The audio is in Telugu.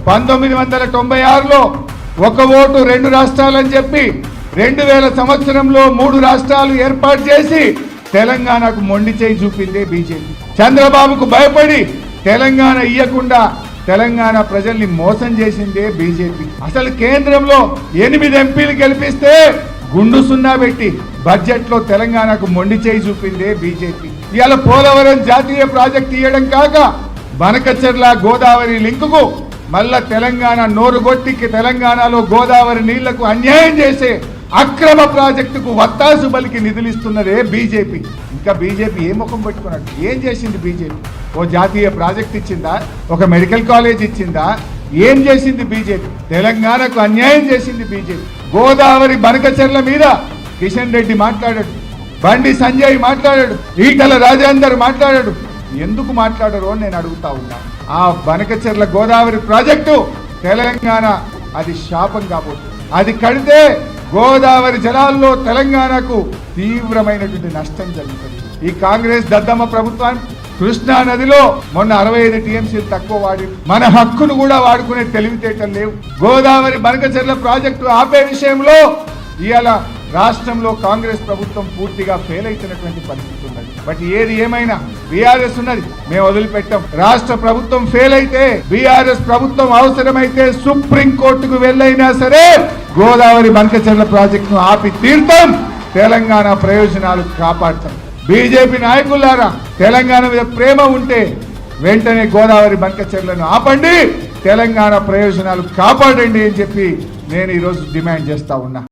1996లో ఒక ఓటు రెండు రాష్ట్రాలని చెప్పి 2000 సంవత్సరంలో 3 రాష్ట్రాలు ఏర్పాటు చేసి తెలంగాణకు మొండి చేయి చూపిందే బీజేపీ. చంద్రబాబుకు భయపడి తెలంగాణ ఇయ్యకుండా తెలంగాణ ప్రజల్ని మోసం చేసిందే బీజేపీ. అసలు కేంద్రంలో 8 ఎంపీలు గెలిపిస్తే గుండు సున్నా పెట్టి బడ్జెట్ లో తెలంగాణకు మొండి చేయి చూపిందే బీజేపీ. ఇవాళ పోలవరం జాతీయ ప్రాజెక్ట్ ఇవ్వడం కాక బనకచెర్ల గోదావరి లింకుకు మళ్ళా తెలంగాణ నోరుగొట్టికి తెలంగాణలో గోదావరి నీళ్లకు అన్యాయం చేసే అక్రమ ప్రాజెక్టుకు వత్తాసు బలికి నిధులిస్తున్నదే బీజేపీ. ఇంకా బీజేపీ ఏ ముఖం పెట్టుకున్నాడు? ఏం చేసింది బీజేపీ? ఓ జాతీయ ప్రాజెక్ట్ ఇచ్చిందా? ఒక మెడికల్ కాలేజ్ ఇచ్చిందా? ఏం చేసింది బీజేపీ? తెలంగాణకు అన్యాయం చేసింది బీజేపీ. గోదావరి బనకచెర్ల మీద కిషన్ రెడ్డి మాట్లాడాడు, బండి సంజయ్ మాట్లాడాడు, ఈటల రాజేందర్ మాట్లాడాడు. ఎందుకు మాట్లాడరు అని నేను అడుగుతా ఉన్నా. ఆ బనకచెర్ల గోదావరి ప్రాజెక్టు తెలంగాణ అది శాపం కాబోతుంది. అది కడితే గోదావరి జలాల్లో తెలంగాణకు తీవ్రమైనటువంటి నష్టం జరుగుతుంది. ఈ కాంగ్రెస్ దద్దమ్మ ప్రభుత్వాన్ని కృష్ణా నదిలో మొన్న 65 టీఎంసీలు తక్కువ వాడి మన హక్కును కూడా వాడుకునే తెలివితేటలు లేవు. గోదావరి బనకచెర్ల ప్రాజెక్టు ఆపే విషయంలో ఇవాళ రాష్ట్రంలో కాంగ్రెస్ ప్రభుత్వం పూర్తిగా ఫెయిల్ అవుతున్నటువంటి పరిస్థితి ఉన్నది. బట్ ఏది ఏమైనా బీఆర్ఎస్ ఉన్నది, మేము వదిలిపెట్టాం. రాష్ట్ర ప్రభుత్వం ఫెయిల్ అయితే బీఆర్ఎస్ ప్రభుత్వం అవసరమైతే సుప్రీం కోర్టుకు వెళ్ళైనా సరే గోదావరి బనకచెర్ల ప్రాజెక్టును ఆపి తీర్థం, తెలంగాణ ప్రయోజనాలు కాపాడతాం. బీజేపీ నాయకులారా, తెలంగాణ మీద ప్రేమ ఉంటే వెంటనే గోదావరి బనకచెర్లను ఆపండి, తెలంగాణ ప్రయోజనాలు కాపాడండి అని చెప్పి నేను ఈరోజు డిమాండ్ చేస్తా ఉన్నా.